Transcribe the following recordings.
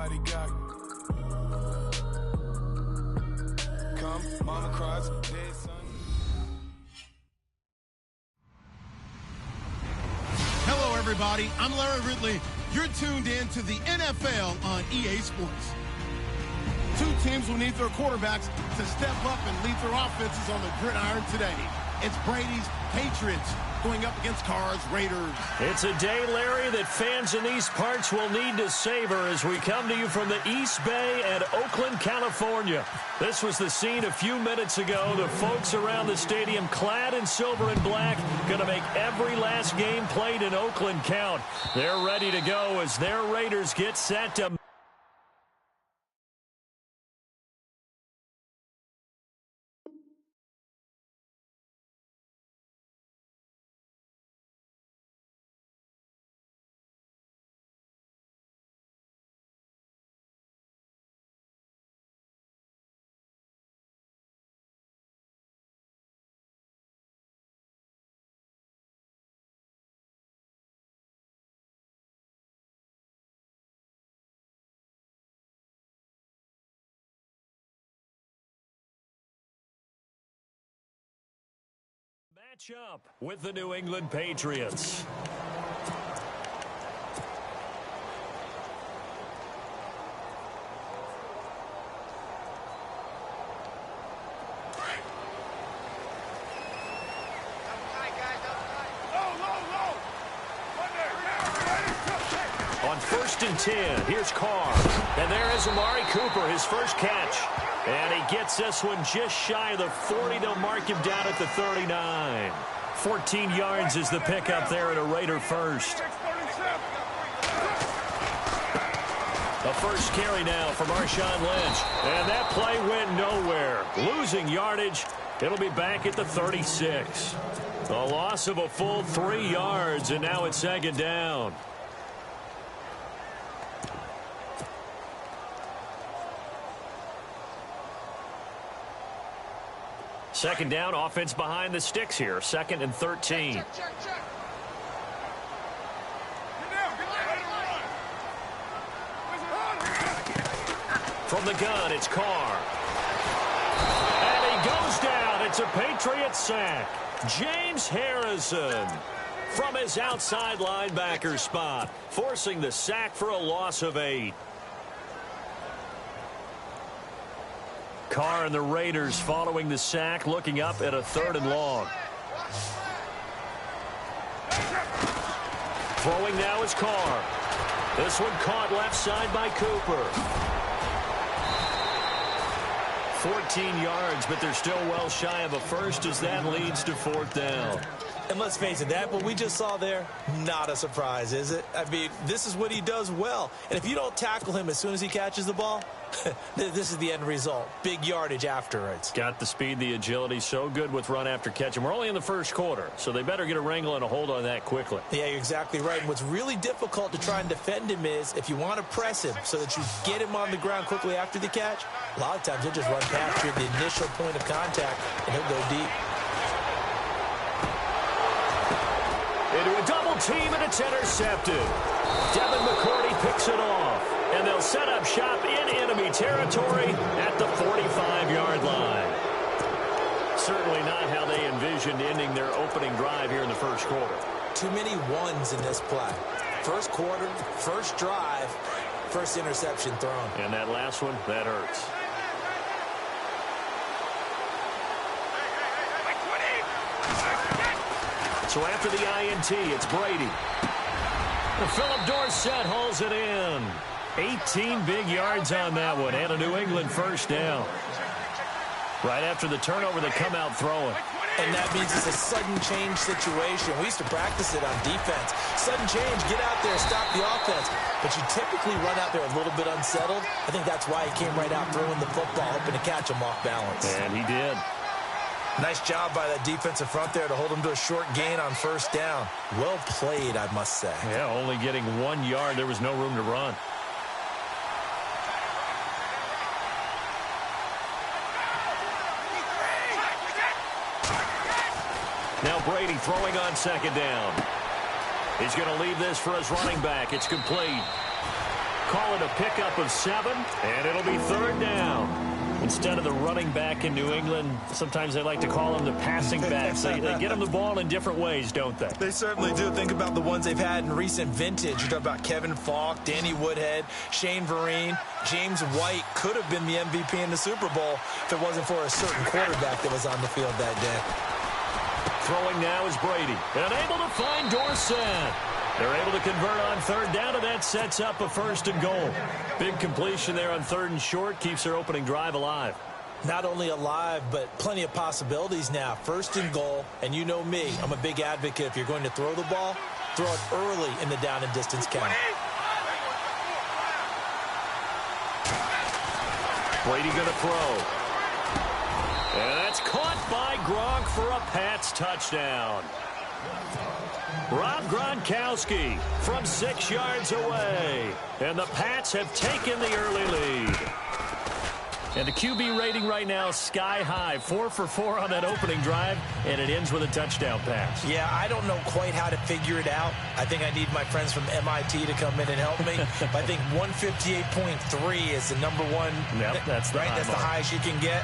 Everybody got. Come, mama cries, dead son. Hello, everybody. I'm Larry Ridley. You're tuned in to the NFL on EA Sports. Two teams will need their quarterbacks to step up and lead their offenses on the gridiron today. It's Brady's Patriots going up against Carr's Raiders. It's a day, Larry, that fans in these parts will need to savor as we come to you from the East Bay at Oakland, California. This was the scene a few minutes ago. The folks around the stadium clad in silver and black going to make every last game played in Oakland count. They're ready to go as their Raiders get set to match up with the New England Patriots. On 1st and 10, here's Carr. And there is Amari Cooper, his first catch. And he gets this one just shy of the 40. They'll mark him down at the 39. 14 yards is the pickup there at a Raider first. The first carry now from Marshawn Lynch. And that play went nowhere. Losing yardage. It'll be back at the 36. A loss of a full 3 yards, and now it's 2nd down. Second down, offense behind the sticks here. 2nd and 13. From the gun, it's Carr. And he goes down. It's a Patriot sack. James Harrison from his outside linebacker spot, forcing the sack for a loss of 8. Carr and the Raiders following the sack, looking up at a 3rd and long. Throwing now is Carr. This one caught left side by Cooper. 14 yards, but they're still well shy of a first as that leads to 4th down. And let's face it, that what we just saw there, not a surprise, is it? I mean, this is what he does well. And if you don't tackle him as soon as he catches the ball, this is the end result. Big yardage afterwards. Got the speed, the agility, so good with run after catch. And we're only in the first quarter, so they better get a wrangle and a hold on that quickly. Yeah, you're exactly right. And what's really difficult to try and defend him is if you want to press him so that you get him on the ground quickly after the catch, a lot of times he'll just run past you at the initial point of contact, and he'll go deep. Into a double team, and it's intercepted. Devin McCourty picks it off. And they'll set up shop in enemy territory at the 45-yard line. Certainly not how they envisioned ending their opening drive here in the first quarter. Too many ones in this play. First quarter, first drive, first interception thrown. And that last one, that hurts. So after the INT, it's Brady. Philip Dorsett hauls it in. 18 big yards on that one, and a New England first down. Right after the turnover, they come out throwing. And that means it's a sudden change situation. We used to practice it on defense. Sudden change, get out there, stop the offense. But you typically run out there a little bit unsettled. I think that's why he came right out throwing the football, hoping to catch him off balance. And he did. Nice job by that defensive front there to hold him to a short gain on first down. Well played, I must say. Yeah, only getting 1 yard. There was no room to run. Now Brady throwing on second down. He's going to leave this for his running back. It's complete. Call it a pickup of 7, and it'll be 3rd down. Instead of the running back in New England, sometimes they like to call them the passing backs. They get them the ball in different ways, don't they? They certainly do. Think about the ones they've had in recent vintage. You talk about Kevin Falk, Danny Woodhead, Shane Vereen, James White could have been the MVP in the Super Bowl if it wasn't for a certain quarterback that was on the field that day. Throwing now is Brady. And able to find Dorsett. They're able to convert on 3rd down, and that sets up a 1st and goal. Big completion there on 3rd and short. Keeps their opening drive alive. Not only alive, but plenty of possibilities now. 1st and goal, and you know me. I'm a big advocate. If you're going to throw the ball, throw it early in the down and distance count. Brady going to throw. And that's caught by Gronk for a Pats touchdown. Rob Gronkowski from 6 yards away. And the Pats have taken the early lead. And the QB rating right now sky high. 4 for 4 on that opening drive, and it ends with a touchdown pass. Yeah, I don't know quite how to figure it out. I think I need my friends from MIT to come in and help me. But I think 158.3 is the number one. Yep, that's the right. high That's the mark. highest you can get.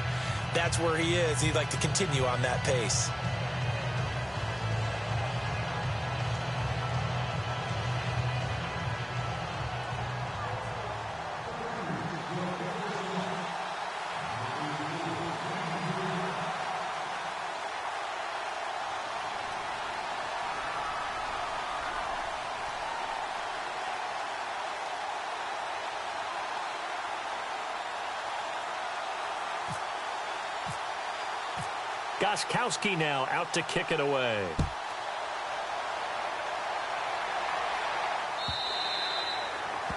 That's where he is. He'd like to continue on that pace. Gostkowski now out to kick it away.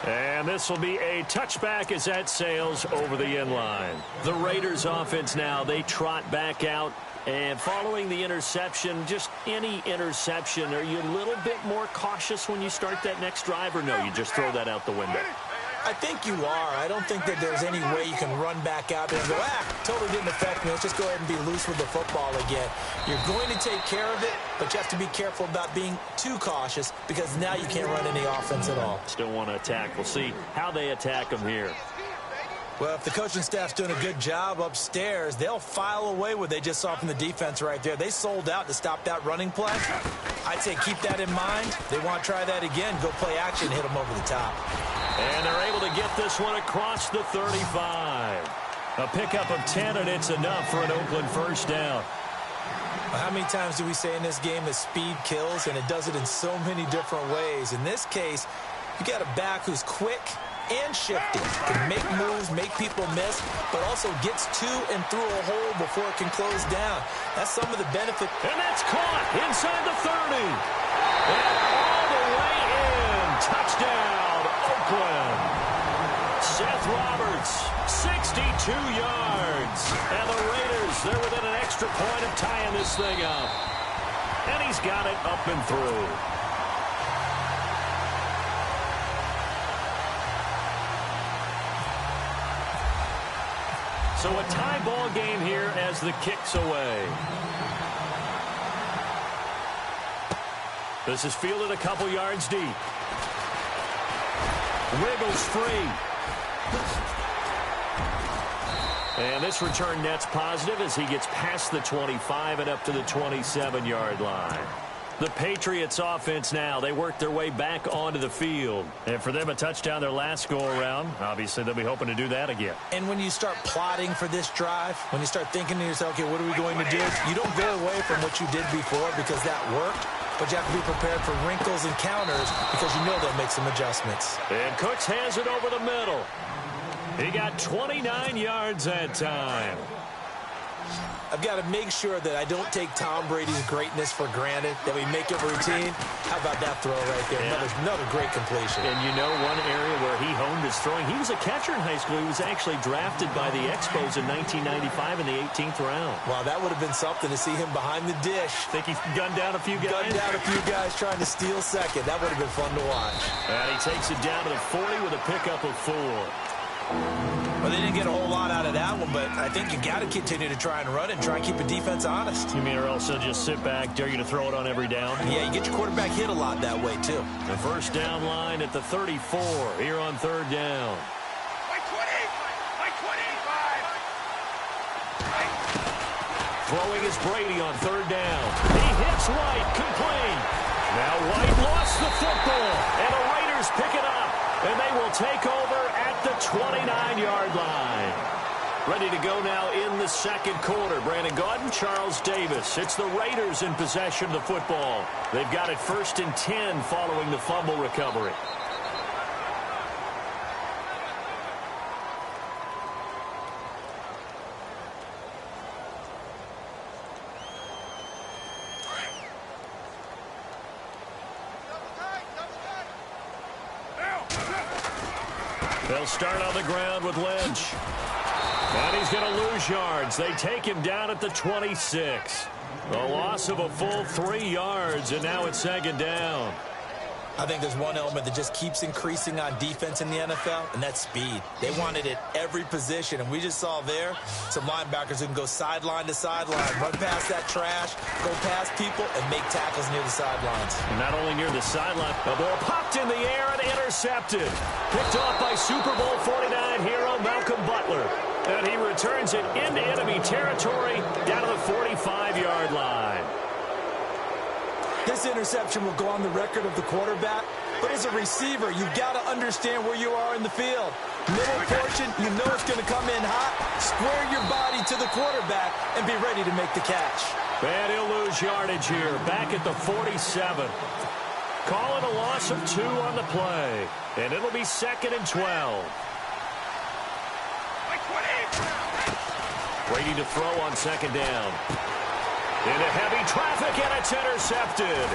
And this will be a touchback as that sails over the end line. The Raiders offense now, they trot back out. And following the interception, just any interception, are you a little bit more cautious when you start that next drive, or no, you just throw that out the window? I think you are. I don't think that there's any way you can run back out there and go, totally didn't affect me. Let's just go ahead and be loose with the football again. You're going to take care of it, but you have to be careful about being too cautious because now you can't run any offense at all. Still want to attack. We'll see how they attack them here. Well, if the coaching staff's doing a good job upstairs, they'll file away what they just saw from the defense right there. They sold out to stop that running play. I'd say keep that in mind. They want to try that again. Go play action, hit them over the top. And they're able to get this one across the 35. A pickup of 10, and it's enough for an Oakland 1st down. Well, how many times do we say in this game that speed kills, and it does it in so many different ways? In this case, you got a back who's quick and shifty, can make moves, make people miss, but also gets to and through a hole before it can close down. That's some of the benefit. And that's caught inside the 30. And all the way in. Touchdown, Oakland. Seth Roberts, 62 yards. And the Raiders, they're within an extra point of tying this thing up. And he's got it up and through. So a tie ball game here as the kick's away. This is fielded a couple yards deep. Wiggles free. And this return net's positive as he gets past the 25 and up to the 27-yard line. The Patriots offense now, they work their way back onto the field. And for them, a touchdown their last go-around. Obviously, they'll be hoping to do that again. And when you start plotting for this drive, when you start thinking to yourself, okay, what are we going to do? You don't go away from what you did before because that worked. But you have to be prepared for wrinkles and counters because you know they'll make some adjustments. And Cooks has it over the middle. He got 29 yards that time. I've got to make sure that I don't take Tom Brady's greatness for granted, that we make it routine. How about that throw right there? Yeah. Another great completion. And you know one area where he honed his throwing, he was a catcher in high school. He was actually drafted by the Expos in 1995 in the 18th round. Wow, that would have been something to see him behind the dish. Think he gunned down a few guys? Gunned down a few guys trying to steal second. That would have been fun to watch. And he takes it down to the 40 with a pickup of 4. Well, they didn't get a whole lot out of that one, but I think you got to continue to try and run it and try and keep the defense honest. You mean or else they'll just sit back, dare you to throw it on every down? Yeah, you get your quarterback hit a lot that way, too. The first down line at the 34 here on third down. Throwing is Brady on third down. He hits White, complete. Now White lost the football, and the Raiders pick it up, and they will take over at the 29-yard line. Ready to go now in the second quarter. Brandon Gaudin, Charles Davis. It's the Raiders in possession of the football. They've got it 1st and 10 following the fumble recovery. They'll start on the ground with Lynch. And he's going to lose yards. They take him down at the 26. A loss of a full 3 yards, and now it's second down. I think there's one element that just keeps increasing on defense in the NFL, and that's speed. They want it at every position, and we just saw there some linebackers who can go sideline to sideline, run past that trash, go past people, and make tackles near the sidelines. And not only near the sideline, the ball popped in the air and intercepted. Picked off by Super Bowl 49 hero Malcolm Butler. And he returns it into enemy territory down to the 45-yard line. This interception will go on the record of the quarterback, but as a receiver, you've got to understand where you are in the field. Middle portion, you know it's going to come in hot. Square your body to the quarterback and be ready to make the catch. And he'll lose yardage here, back at the 47. Call it a loss of 2 on the play, and it'll be 2nd and 12. Brady to throw on second down. Into heavy traffic, and it's intercepted.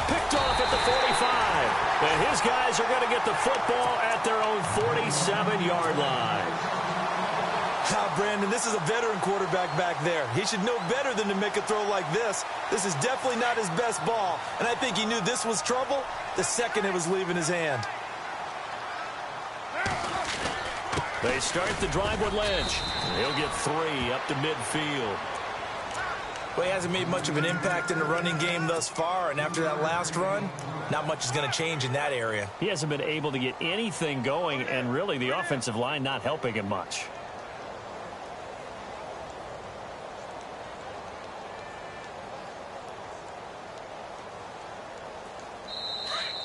Picked off at the 45. And his guys are going to get the football at their own 47-yard line. Brandon, this is a veteran quarterback back there. He should know better than to make a throw like this. This is definitely not his best ball, and I think he knew this was trouble the second it was leaving his hand. They start the drive with Lynch. He'll get 3 up to midfield. Well, he hasn't made much of an impact in the running game thus far, and after that last run, not much is going to change in that area. He hasn't been able to get anything going, and really the offensive line not helping him much.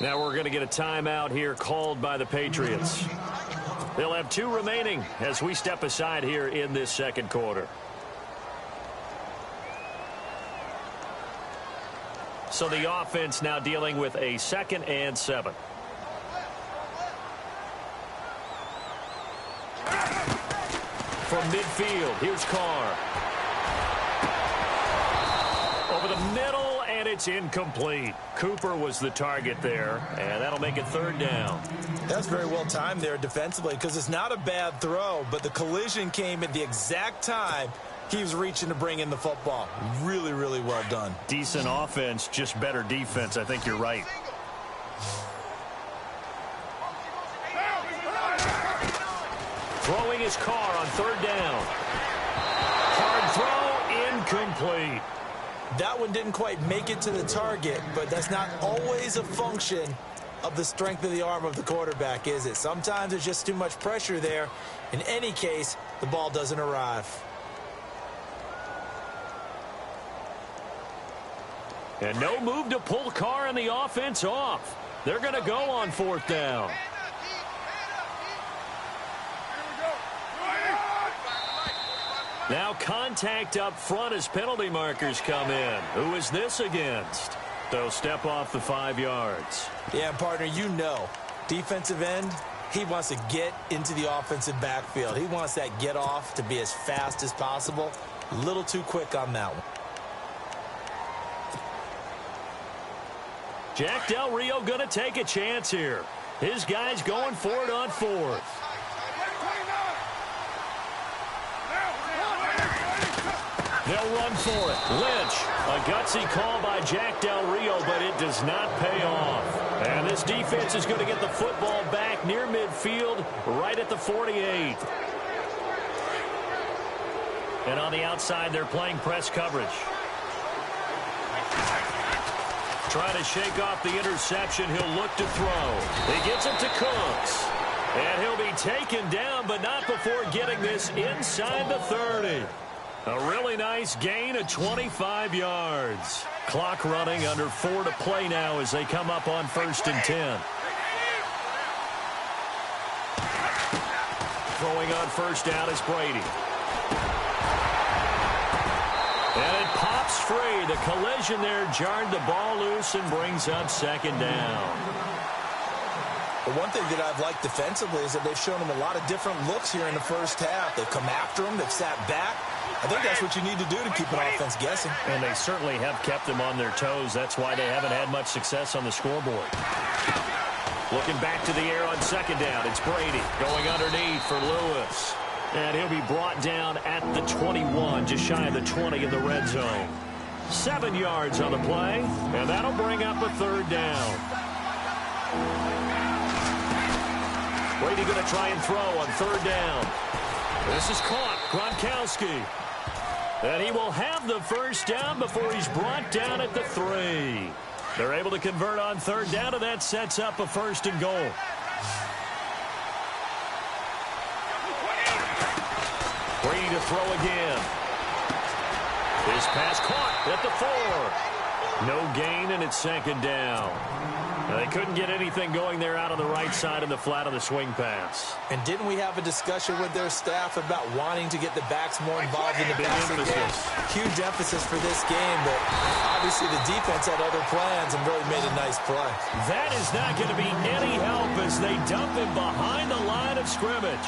Now we're going to get a timeout here called by the Patriots. They'll have 2 remaining as we step aside here in this second quarter. So the offense now dealing with a 2nd and 7. From midfield, here's Carr. Over the middle, and it's incomplete. Cooper was the target there, and that'll make it 3rd down. That's very well timed there defensively, because it's not a bad throw, but the collision came at the exact time he was reaching to bring in the football. Really, really well done. Decent offense, just better defense. I think you're right. Throwing his Carr on 3rd down. Hard throw, incomplete. That one didn't quite make it to the target, but that's not always a function of the strength of the arm of the quarterback, is it? Sometimes there's just too much pressure there. In any case, the ball doesn't arrive. And no move to pull Carr and the offense off. They're going to go on 4th down. Now contact up front as penalty markers come in. Who is this against? They'll step off the 5 yards. Yeah, partner, you know, defensive end, he wants to get into the offensive backfield. He wants that get off to be as fast as possible. A little too quick on that one. Jack Del Rio going to take a chance here. His guys going for it on 4th. They'll run for it. Lynch, a gutsy call by Jack Del Rio, but it does not pay off. And this defense is going to get the football back near midfield, right at the 48. And on the outside, they're playing press coverage. Trying to shake off the interception. He'll look to throw. He gets it to Cooks. And he'll be taken down, but not before getting this inside the 30. A really nice gain of 25 yards. Clock running, under 4 to play now as they come up on 1st and 10. Throwing on 1st down is Brady. And it pops free. The collision there jarred the ball loose and brings up 2nd down. The one thing that I've liked defensively is that they've shown him a lot of different looks here in the first half. They've come after him. They've sat back. I think that's what you need to do to keep an offense guessing. And they certainly have kept them on their toes. That's why they haven't had much success on the scoreboard. Looking back to the air on 2nd down. It's Brady going underneath for Lewis. And he'll be brought down at the 21, just shy of the 20 in the red zone. 7 yards on the play, and that'll bring up a 3rd down. Brady going to try and throw on 3rd down. This is caught. Gronkowski. And he will have the 1st down before he's brought down at the 3. They're able to convert on 3rd down, and that sets up a 1st and goal. Brady to throw again. His pass caught at the 4. No gain, and it's 2nd down. Now, they couldn't get anything going there out on the right side in the flat on the swing pass. And didn't we have a discussion with their staff about wanting to get the backs more involved in the passing game? Huge emphasis for this game, but obviously the defense had other plans and really made a nice play. That is not going to be any help as they dump him behind the line of scrimmage.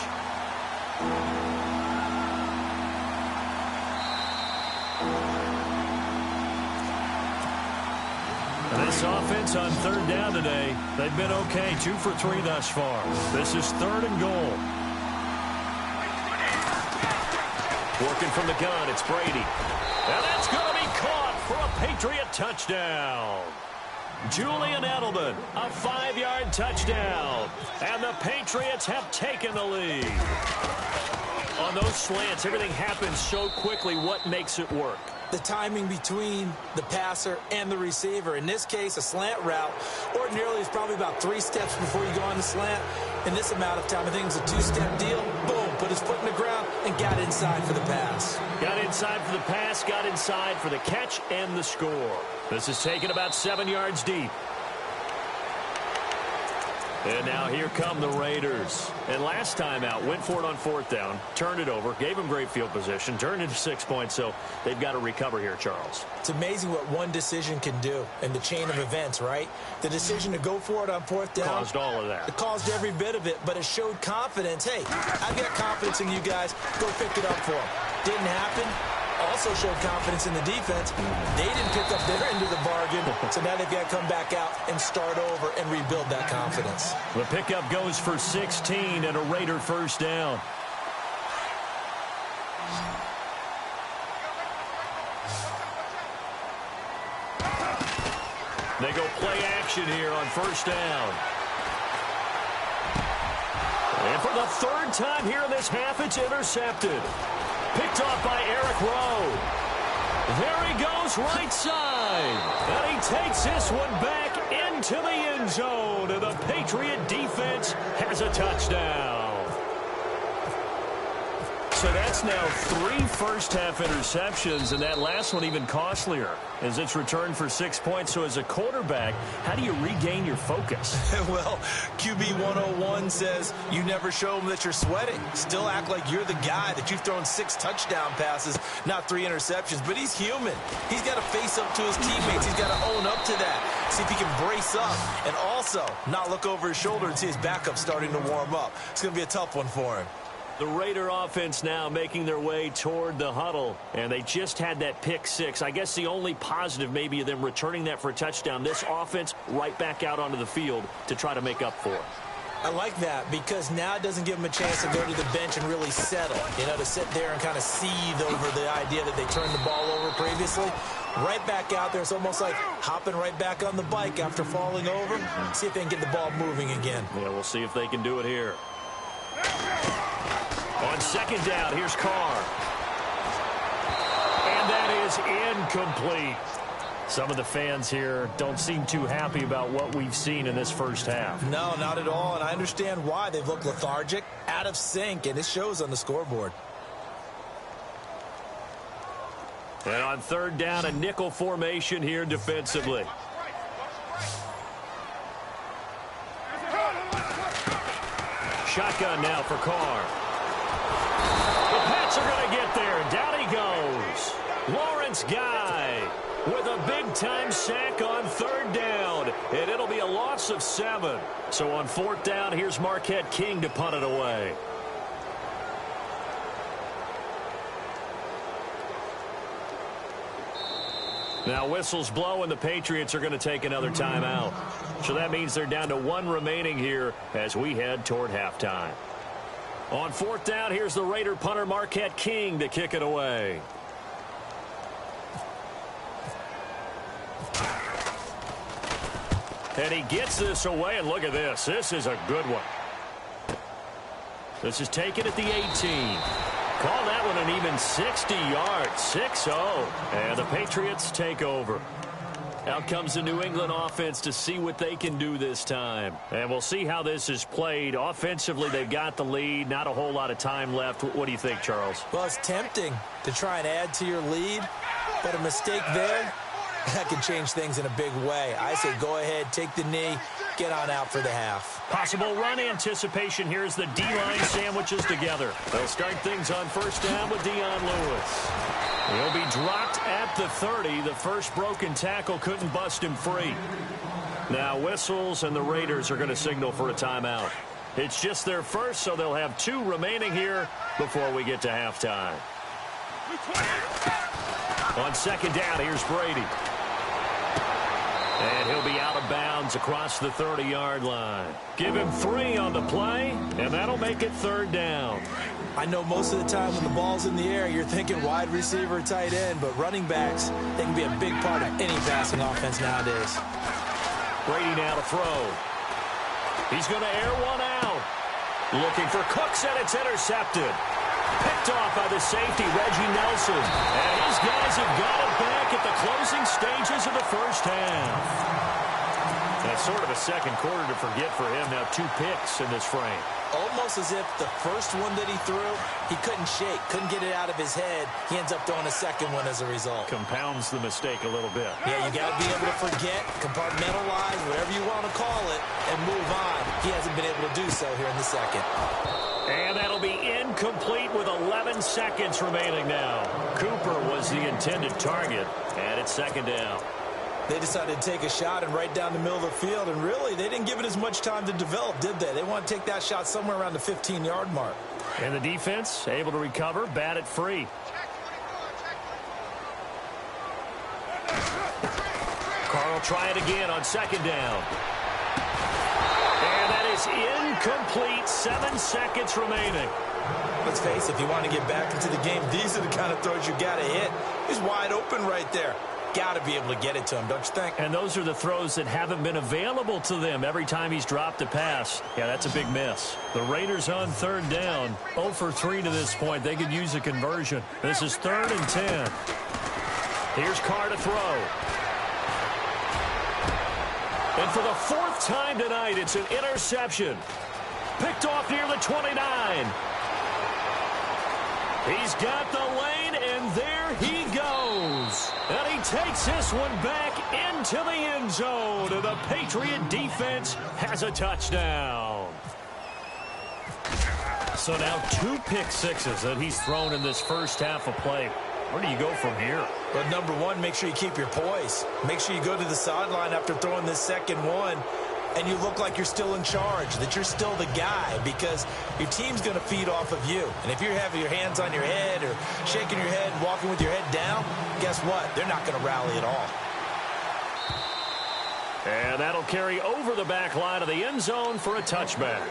This offense on 3rd down today, they've been okay. 2 for 3 thus far. This is 3rd and goal. Working from the gun, it's Brady. And that's going to be caught for a Patriot touchdown. Julian Edelman, a 5-yard touchdown. And the Patriots have taken the lead. On those slants, everything happens so quickly. What makes it work? The timing between the passer and the receiver. In this case, a slant route ordinarily is probably about 3 steps before you go on the slant. In this amount of time, I think it's a 2-step deal. Boom, put his foot in the ground and got inside for the pass. Got inside for the pass, got inside for the catch and the score. This is taken about 7 yards deep. And now here come the Raiders. And last time out, went for it on 4th down, turned it over, gave them great field position, turned into 6 points, so they've got to recover here, Charles. It's amazing what one decision can do in the chain of events, right? The decision to go for it on 4th down. Caused all of that. It caused every bit of it, but it showed confidence. Hey, I've got confidence in you guys. Go pick it up for them. Didn't happen. Also showed confidence in the defense. They didn't pick up their end of the bargain, so now they've got to come back out and start over and rebuild that confidence. The pickup goes for 16 and a Raider 1st down. They go play action here on 1st down. And for the 3rd time here in this half, it's intercepted. Picked off by Eric Rowe. There he goes right side. And he takes this one back into the end zone. And the Patriot defense has a touchdown. So that's now 3 first-half interceptions, and that last one even costlier as it's returned for 6 points. So as a quarterback, how do you regain your focus? Well, QB 101 says you never show them that you're sweating. Still act like you're the guy, that you've thrown 6 touchdown passes, not 3 interceptions. But he's human. He's got to face up to his teammates. He's got to own up to that. See if he can brace up and also not look over his shoulder and see his backup starting to warm up. It's going to be a tough one for him. The Raider offense now making their way toward the huddle, and they just had that pick 6. I guess the only positive maybe of them returning that for a touchdown. This offense right back out onto the field to try to make up for it. I like that because now it doesn't give them a chance to go to the bench and really settle, you know, to sit there and kind of seethe over the idea that they turned the ball over previously. Right back out there. It's almost like hopping right back on the bike after falling over. See if they can get the ball moving again. Yeah, we'll see if they can do it here. On second down, here's Carr. And that is incomplete. Some of the fans here don't seem too happy about what we've seen in this first half. No, not at all, and I understand why. They've looked lethargic, out of sync, and it shows on the scoreboard. And on third down, a nickel formation here defensively. Shotgun now for Carr. The Pats are going to get there, and down he goes. Lawrence Guy with a big-time sack on third down, and it'll be a loss of 7. So on fourth down, here's Marquette King to punt it away. Now whistles blow, and the Patriots are going to take another timeout. So that means they're down to 1 remaining here as we head toward halftime. On fourth down, here's the Raider punter Marquette King to kick it away. And he gets this away, and look at this. This is a good one. This is taken at the 18. Call that one an even 60 yards, 6-0. And the Patriots take over. Out comes the New England offense to see what they can do this time. And we'll see how this is played. Offensively, they've got the lead. Not a whole lot of time left. What do you think, Charles? Well, it's tempting to try and add to your lead, but a mistake there, that can change things in a big way. I say go ahead, take the knee, get on out for the half. Possible run anticipation here as the D-line sandwiches together. They'll start things on first down with Dion Lewis. He'll be dropped at the 30. The first broken tackle couldn't bust him free. Now whistles, and the Raiders are going to signal for a timeout. It's just their first, so they'll have 2 remaining here before we get to halftime. On second down, here's Brady. And he'll be out of bounds across the 30-yard line. Give him 3 on the play, and that'll make it third down. I know most of the time when the ball's in the air, you're thinking wide receiver, tight end, but running backs, they can be a big part of any passing offense nowadays. Brady now to throw. He's going to air one out. Looking for Cooks, and it's intercepted. Picked off by the safety, Reggie Nelson. And his guys have got it back at the closing stages of the first half. That's sort of a second quarter to forget for him. Now 2 picks in this frame. Almost as if the first one that he threw, he couldn't shake, couldn't get it out of his head. He ends up throwing a second one as a result. Compounds the mistake a little bit. Yeah, you got to be able to forget, compartmentalize, whatever you want to call it, and move on. He hasn't been able to do so here in the second. And that'll be incomplete with 11 seconds remaining now. Cooper was the intended target, and it's second down. They decided to take a shot and right down the middle of the field, and really, they didn't give it as much time to develop, did they? They want to take that shot somewhere around the 15-yard mark. And the defense able to recover, bat it free. Carr will try it again on second down. And that is incomplete. 7 seconds remaining. Let's face it, if you want to get back into the game, these are the kind of throws you got to hit. He's wide open right there. Got to be able to get it to him, don't you think? And those are the throws that haven't been available to them every time he's dropped a pass. Yeah, that's a big miss. The Raiders on third down, 0 for 3 to this point. They could use a conversion. This is 3rd and 10. Here's Carr to throw. And for the 4th time tonight, it's an interception. Picked off near the 29. He's got the lane, and there he goes. And he takes this one back into the end zone. And the Patriot defense has a touchdown. So now 2 pick sixes that he's thrown in this first half of play. Where do you go from here? But number one, make sure you keep your poise. Make sure you go to the sideline after throwing this second one, and you look like you're still in charge, that you're still the guy, because your team's going to feed off of you. And if you're having your hands on your head or shaking your head and walking with your head down, guess what? They're not going to rally at all. And that'll carry over the back line of the end zone for a touchback.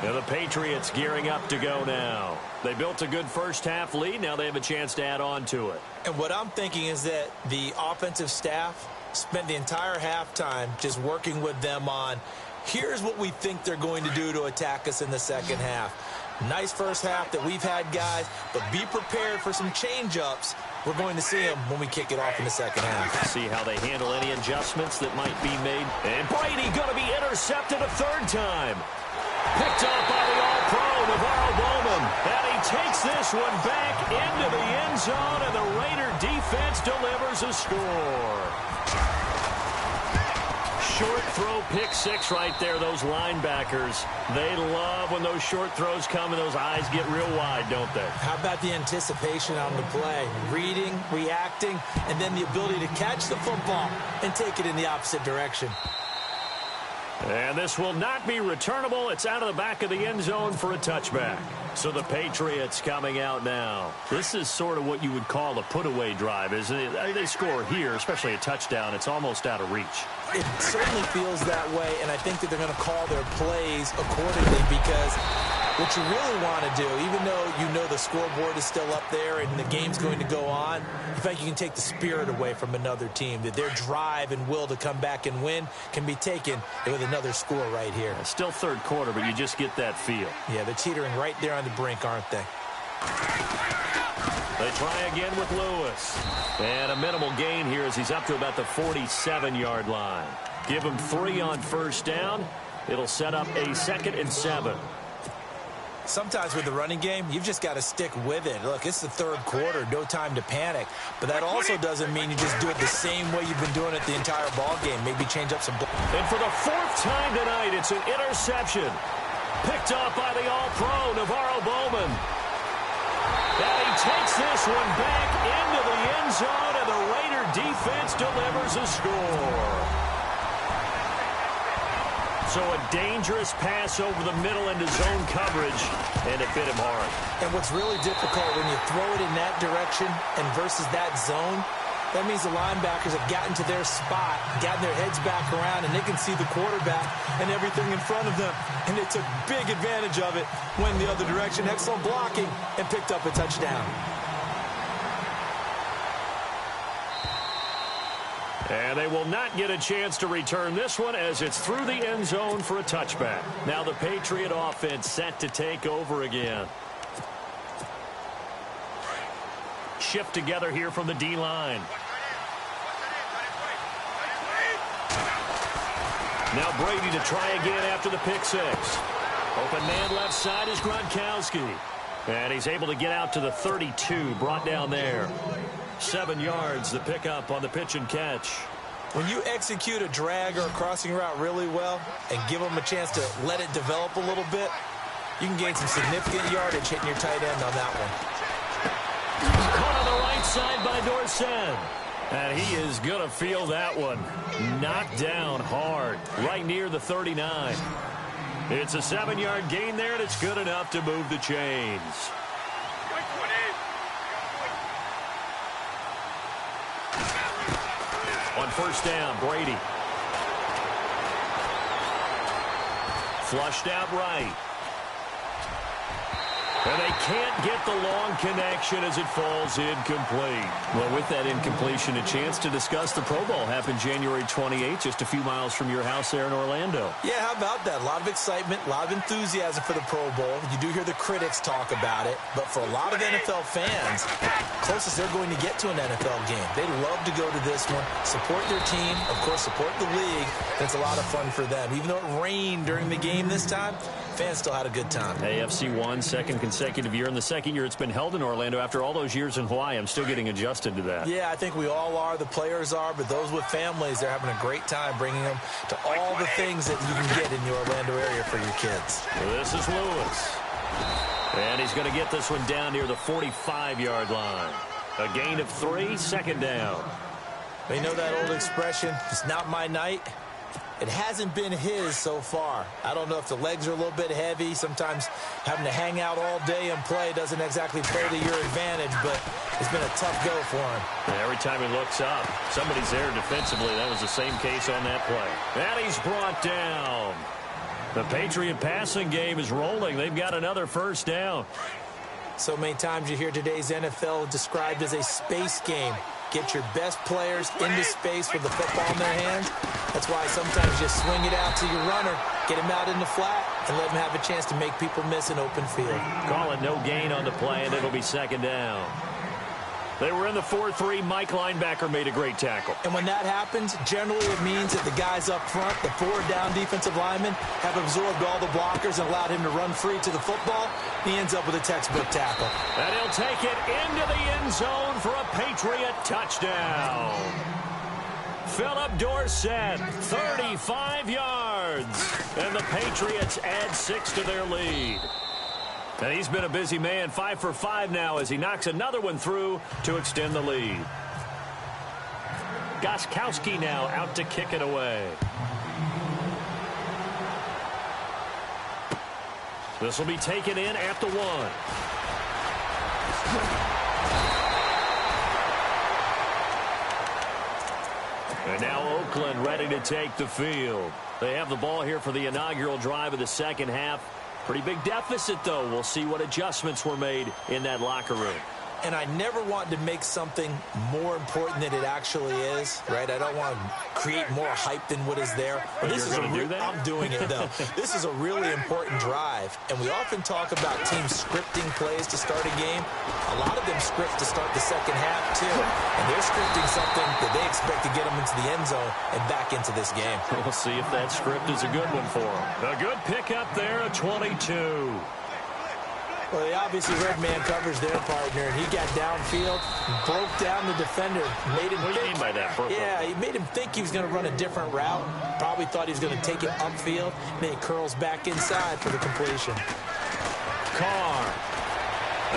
Now the Patriots gearing up to go now. They built a good first-half lead. Now they have a chance to add on to it. And what I'm thinking is that the offensive staff spent the entire halftime just working with them on, here's what we think they're going to do to attack us in the second half. Nice first half that we've had, guys, but be prepared for some change-ups. We're going to see them when we kick it off in the second half. See how they handle any adjustments that might be made. And Brady going to be intercepted a third time. Picked up by the All-Pro, Navarro Bowman. And he takes this one back into the end zone, and the Raider defense delivers a score. Short throw, pick six right there, those linebackers. They love when those short throws come and those eyes get real wide, don't they? How about the anticipation on the play? Reading, reacting, and then the ability to catch the football and take it in the opposite direction. And this will not be returnable. It's out of the back of the end zone for a touchback. So the Patriots coming out now. This is sort of what you would call a put-away drive, isn't it? They score here, especially a touchdown. It's almost out of reach. It certainly feels that way, and I think that they're going to call their plays accordingly because what you really want to do, even though you know the scoreboard is still up there and the game's going to go on, in fact, you can take the spirit away from another team, that their drive and will to come back and win can be taken with another score right here. Still third quarter, but you just get that feel. Yeah, they're teetering right there on the brink, aren't they? They try again with Lewis. And a minimal gain here as he's up to about the 47-yard line. Give him 3 on first down. It'll set up a 2nd and 7. Sometimes with the running game, you've just got to stick with it. Look, it's the third quarter, no time to panic. But that also doesn't mean you just do it the same way you've been doing it the entire ball game. Maybe change up some. And for the 4th time tonight, it's an interception. Picked up by the All-Pro, Navarro Bowman. And he takes this one back into the end zone, and the Raider defense delivers a score. So a dangerous pass over the middle into zone coverage, and it bit him hard. And what's really difficult when you throw it in that direction and versus that zone, that means the linebackers have gotten to their spot, gotten their heads back around, and they can see the quarterback and everything in front of them. And they took big advantage of it, went the other direction, excellent blocking, and picked up a touchdown. And they will not get a chance to return this one as it's through the end zone for a touchback. Now the Patriot offense set to take over again. Shift together here from the D-line. Now Brady to try again after the pick six. Open man left side is Gronkowski. And he's able to get out to the 32, brought down there. 7 yards, the pickup on the pitch and catch. When you execute a drag or a crossing route really well and give them a chance to let it develop a little bit, you can gain some significant yardage hitting your tight end on that one. Caught on the right side by Dorsett. And he is going to feel that one. Knocked down hard, right near the 39. It's a 7-yard gain there, and it's good enough to move the chains. On first down, Brady. Flushed out right. And they can't get the long connection as it falls incomplete. Well, with that incompletion, a chance to discuss the Pro Bowl happened January 28th, just a few miles from your house there in Orlando. Yeah, how about that? A lot of excitement, a lot of enthusiasm for the Pro Bowl. You do hear the critics talk about it, but for a lot of NFL fans, closest they're going to get to an NFL game. They love to go to this one, support their team, of course, support the league. It's a lot of fun for them. Even though it rained during the game this time, fans still had a good time. AFC won, second consecutive year. In the second year it's been held in Orlando after all those years in Hawaii. I'm still getting adjusted to that. Yeah, I think we all are. The players are. But those with families, they're having a great time bringing them to all the things that you can get in the Orlando area for your kids. This is Lewis. And he's going to get this one down near the 45-yard line. A gain of 3, second down. They know that old expression, it's not my night. It hasn't been his so far. I don't know if the legs are a little bit heavy. Sometimes having to hang out all day and play doesn't exactly play to your advantage, but it's been a tough go for him. And every time he looks up, somebody's there defensively. That was the same case on that play. And he's brought down. The Patriot passing game is rolling. They've got another first down. So many times you hear today's NFL described as a space game. Get your best players into space with the football in their hands. That's why sometimes you swing it out to your runner, get him out in the flat, and let him have a chance to make people miss an open field. Call it no gain on the play, and it'll be second down. They were in the 4-3. Mike linebacker made a great tackle. And when that happens, generally it means that the guys up front, the 4 down defensive linemen, have absorbed all the blockers and allowed him to run free to the football. He ends up with a textbook tackle. And he'll take it into the end zone for a Patriot touchdown. Philip Dorsett, 35 yards. And the Patriots add 6 to their lead. And he's been a busy man, 5 for 5 now as he knocks another one through to extend the lead. Gostkowski now out to kick it away. This will be taken in at the 1. And now Oakland ready to take the field. They have the ball here for the inaugural drive of the second half. Pretty big deficit, though. We'll see what adjustments were made in that locker room. And I never want to make something more important than it actually is, right? I don't want to create more hype than what is there. But this is do that? I'm doing it, though. This is a really important drive, and we often talk about teams scripting plays to start a game. A lot of them script to start the second half, too. And they're scripting something that they expect to get them into the end zone and back into this game. We'll see if that script is a good one for them. A good pickup there, a 22. Well, they obviously read man coverage their partner, and he got downfield, broke down the defender, made him think. What do you mean by that? Yeah, he made him think he was going to run a different route. Probably thought he was going to take it upfield, and then he curls back inside for the completion. Carr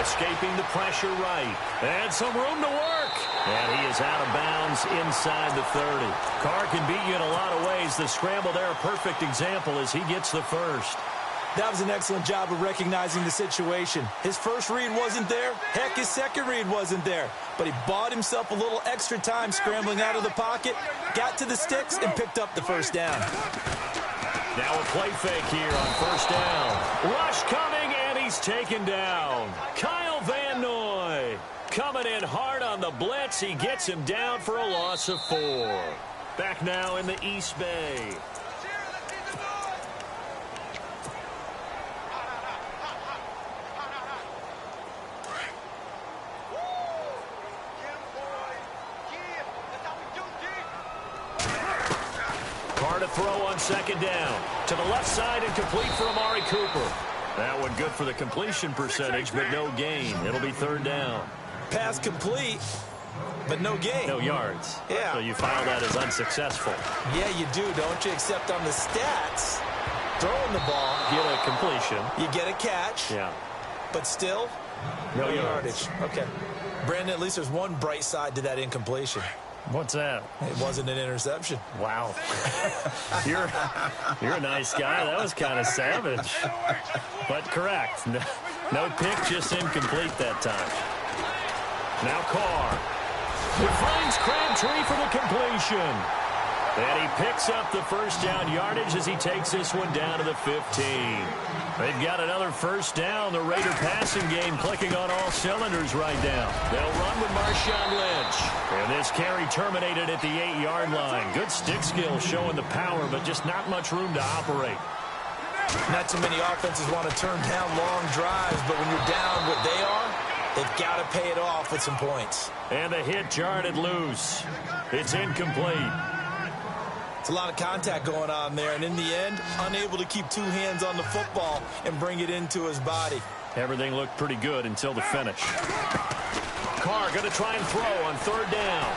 escaping the pressure right. And some room to work. And he is out of bounds inside the 30. Carr can beat you in a lot of ways. The scramble there, a perfect example as he gets the first. That was an excellent job of recognizing the situation. His first read wasn't there. Heck, his second read wasn't there. But he bought himself a little extra time scrambling out of the pocket, got to the sticks, and picked up the first down. Now a play fake here on first down. Rush coming, and he's taken down. Kyle Van Noy coming in hard on the blitz. He gets him down for a loss of 4. Back now in the East Bay. To throw on second down. To the left side and complete for Amari Cooper. That one good for the completion percentage, but no gain. It'll be third down. Pass complete, but no gain. No yards. Yeah. So you file that as unsuccessful. Yeah, you do, don't you? Except on the stats, throwing the ball. Get a completion. You get a catch. Yeah. But still, no yardage. Okay. Brandon, at least there's one bright side to that incompletion. What's that? It wasn't an interception. Wow. You're a nice guy. That was kind of savage. But correct. No pick, just incomplete that time. Now Carr. He finds Crabtree for the completion. And he picks up the first down yardage as he takes this one down to the 15. They've got another first down. The Raider passing game clicking on all cylinders right now. They'll run with Marshawn Lynch. And this carry terminated at the 8-yard line. Good stick skill showing the power, but just not much room to operate. Not too many offenses want to turn down long drives, but when you're down what they are, they've got to pay it off with some points. And the hit jarred it loose. It's incomplete. It's a lot of contact going on there, and in the end, unable to keep 2 hands on the football and bring it into his body. Everything looked pretty good until the finish. Carr going to try and throw on third down.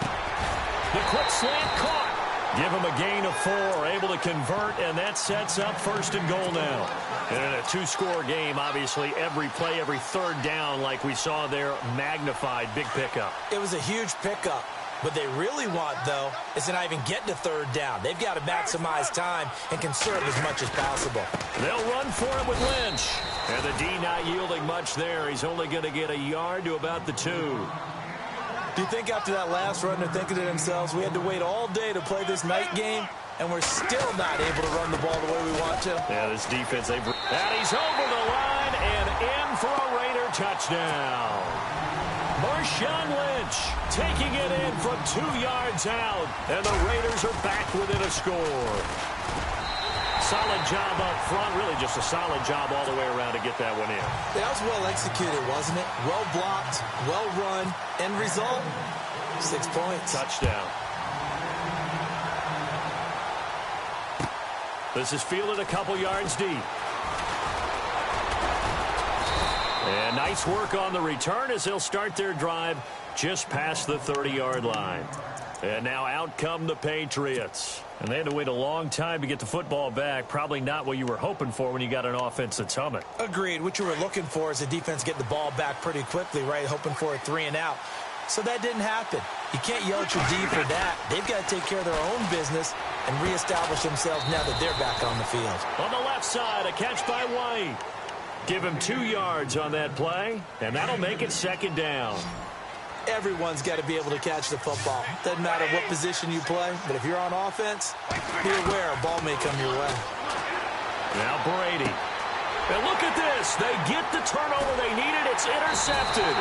The quick slant caught. Give him a gain of 4, able to convert, and that sets up first and goal now. And in a 2-score game, obviously, every play, every third down, like we saw there, magnified. Big pickup. It was a huge pickup. What they really want, though, is to not even get to third down. They've got to maximize time and conserve as much as possible. They'll run for it with Lynch. And the D not yielding much there. He's only going to get a yard to about the 2. Do you think after that last run they're thinking to themselves, we had to wait all day to play this night game, and we're still not able to run the ball the way we want to? Yeah, this defense, and he's over the line and in for a Raider touchdown. Marshawn Lynch taking it in from 2 yards out, and the Raiders are back within a score. Solid job up front, really just a solid job all the way around to get that one in. That was well executed, wasn't it? Well blocked, well run, end result, 6 points. Touchdown. This is fielded a couple yards deep. And nice work on the return as they'll start their drive just past the 30-yard line. And now out come the Patriots. And they had to wait a long time to get the football back. Probably not what you were hoping for when you got an offense that's humming. Agreed. What you were looking for is the defense get the ball back pretty quickly, right? Hoping for a 3 and out. So that didn't happen. You can't yell at your D for that. They've got to take care of their own business and reestablish themselves now that they're back on the field. On the left side, a catch by White. Give him 2 yards on that play, and that'll make it 2nd down. Everyone's got to be able to catch the football. Doesn't matter what position you play, but if you're on offense, be aware a ball may come your way. Now Brady. And look at this. They get the turnover they needed. It's intercepted.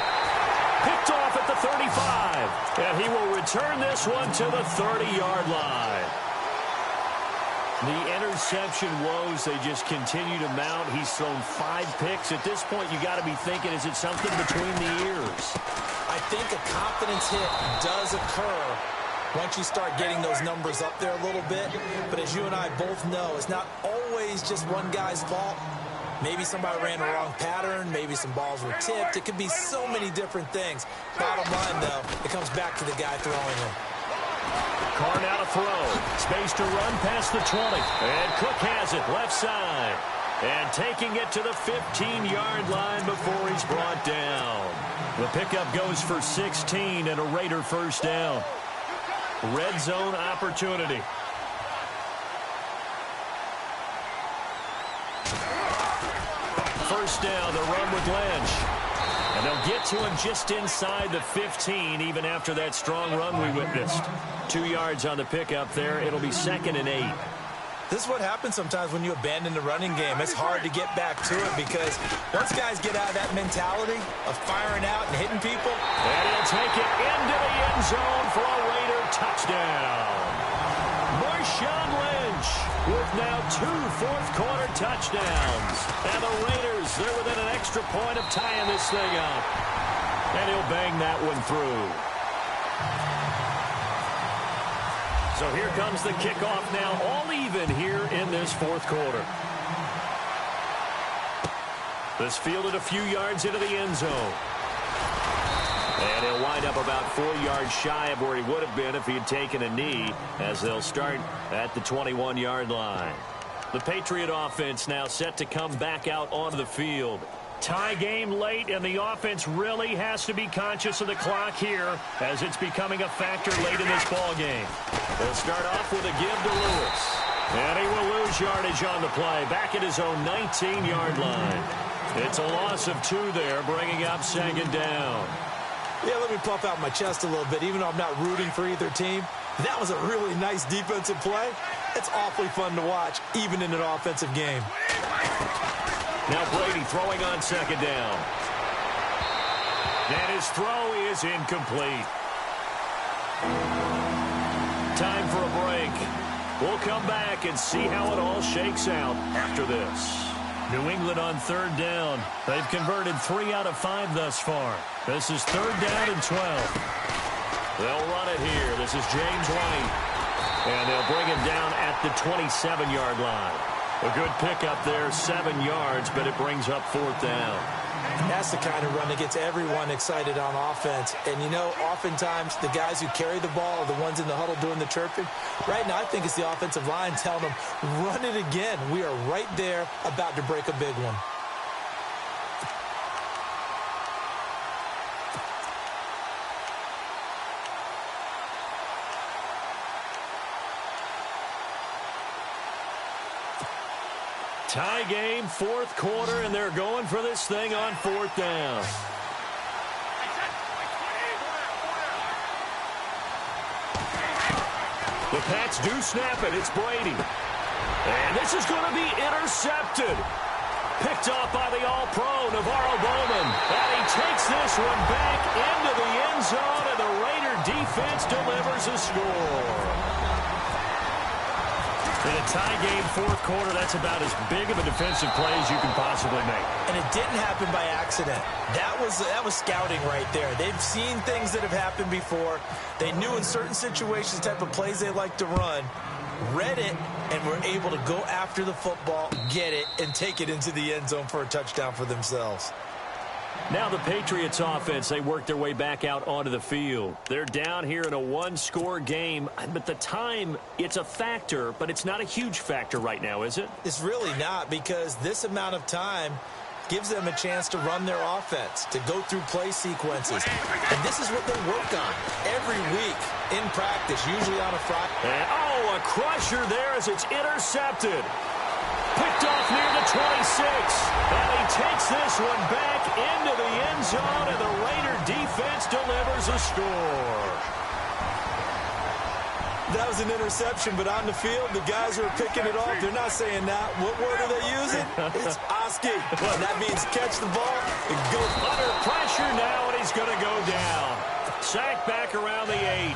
Picked off at the 35. And he will return this one to the 30-yard line. The interception woes, they just continue to mount. He's thrown 5 picks. At this point, you got to be thinking, is it something between the ears? I think a confidence hit does occur once you start getting those numbers up there a little bit. But as you and I both know, it's not always just one guy's fault. Maybe somebody ran the wrong pattern. Maybe some balls were tipped. It could be so many different things. Bottom line, though, it comes back to the guy throwing them. Carr now to throw. Space to run past the 20. And Cook has it left side. And taking it to the 15-yard line before he's brought down. The pickup goes for 16 and a Raider first down. Red zone opportunity. First down, the run with Lynch. And they'll get to him just inside the 15, even after that strong run we witnessed. 2 yards on the pickup there. It'll be 2nd and 8. This is what happens sometimes when you abandon the running game. It's hard to get back to it because once guys get out of that mentality of firing out and hitting people. And he'll take it into the end zone for a Raider touchdown. Marshawn Lynch with now 2 fourth-quarter touchdowns. And the Raiders, they're within an extra point of tying this thing up. And he'll bang that one through. So here comes the kickoff now, all even here in this 4th quarter. This fielded a few yards into the end zone. And he'll wind up about 4 yards shy of where he would have been if he had taken a knee, as they'll start at the 21-yard line. The Patriot offense now set to come back out onto the field. Tie game late, and the offense really has to be conscious of the clock here as it's becoming a factor late in this ball game. They'll start off with a give to Lewis. And he will lose yardage on the play, back at his own 19-yard line. It's a loss of 2 there, bringing up 2nd down. Yeah, let me puff out my chest a little bit, even though I'm not rooting for either team. That was a really nice defensive play. It's awfully fun to watch, even in an offensive game. Now Brady throwing on 2nd down. And his throw is incomplete. Time for a break. We'll come back and see how it all shakes out after this. New England on 3rd down. They've converted 3 out of 5 thus far. This is 3rd down and 12. They'll run it here. This is James White. And they'll bring him down at the 27-yard line. A good pickup there, 7 yards, but it brings up 4th down. And that's the kind of run that gets everyone excited on offense. And, you know, oftentimes the guys who carry the ball are the ones in the huddle doing the chirping. Right now, I think it's the offensive line telling them, run it again. We are right there about to break a big one. Tie game, fourth quarter, and they're going for this thing on fourth down. The Pats do snap it. It's Brady. And this is going to be intercepted. Picked off by the All-Pro, Navarro Bowman. And he takes this one back into the end zone, and the Raider defense delivers a score. In a tie game, fourth quarter, that's about as big of a defensive play as you can possibly make. And it didn't happen by accident. That was scouting right there. They've seen things that have happened before. They knew in certain situations the type of plays they like to run, read it, and were able to go after the football, get it, and take it into the end zone for a touchdown for themselves. Now the Patriots offense, they work their way back out onto the field. They're down here in a one-score game, but the time, it's a factor, but it's not a huge factor right now, is it? It's really not, because this amount of time gives them a chance to run their offense, to go through play sequences. And this is what they work on every week in practice, usually on a Friday. And, oh, a crusher there as it's intercepted. Picked off near the 26. And he takes this one back into the end zone, and the Raider defense delivers a score. That was an interception, but on the field, the guys who are picking it off, they're not saying that. What word are they using? It's Oski. Well, that means catch the ball and go. Under pressure now, and he's going to go down. Sacked back around the 8.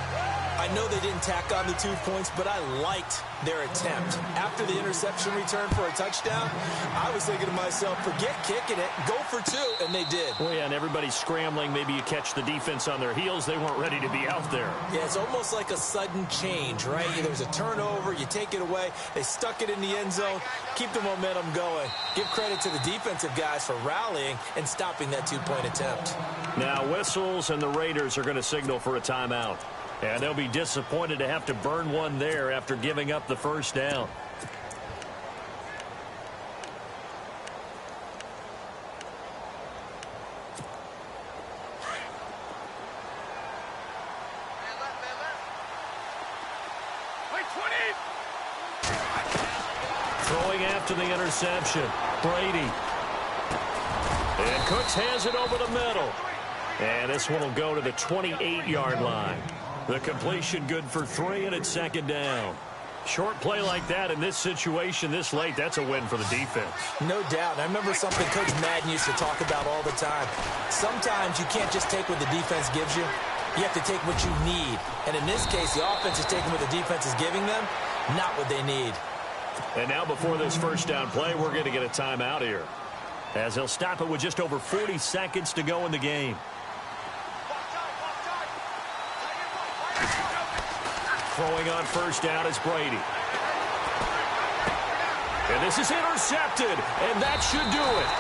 I know they didn't tack on the 2 points, but I liked their attempt. After the interception return for a touchdown, I was thinking to myself, forget kicking it, go for 2, and they did. Well, yeah, and everybody's scrambling. Maybe you catch the defense on their heels. They weren't ready to be out there. Yeah, it's almost like a sudden change, right? There's a turnover, you take it away, they stuck it in the end zone, keep the momentum going. Give credit to the defensive guys for rallying and stopping that 2-point attempt. Now whistles, and the Raiders are going to signal for a timeout. And they'll be disappointed to have to burn one there after giving up the first down. Throwing after the interception, Brady. And Cooks has it over the middle. And this one will go to the 28-yard line. The completion good for 3, and it's second down. Short play like that in this situation this late, that's a win for the defense. No doubt. I remember something Coach Madden used to talk about all the time. Sometimes you can't just take what the defense gives you. You have to take what you need. And in this case, the offense is taking what the defense is giving them, not what they need. And now before this first down play, we're going to get a timeout here, as he'll stop it with just over 40 seconds to go in the game. Throwing on first down is Brady. And this is intercepted, and that should do it.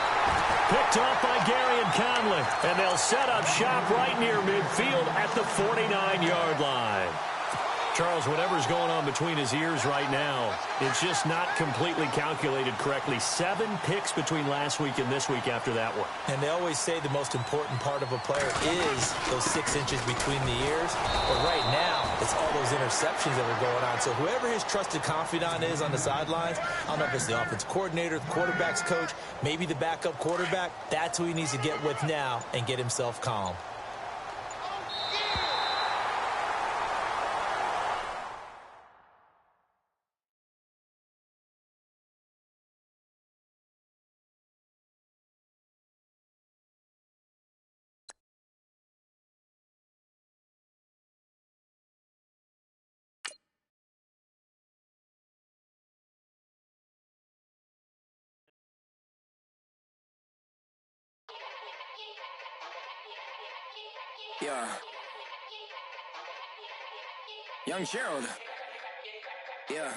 Picked off by Gary and Conley, and they'll set up shop right near midfield at the 49-yard line. Charles, whatever's going on between his ears right now, it's just not completely calculated correctly. 7 picks between last week and this week after that one. And they always say the most important part of a player is those 6 inches between the ears. But right now, it's all those interceptions that are going on. So whoever his trusted confidant is on the sidelines, I don't know if it's the offense coordinator, the quarterback's coach, maybe the backup quarterback, that's who he needs to get with now and get himself calm. Yeah. Young Gerald. Yeah.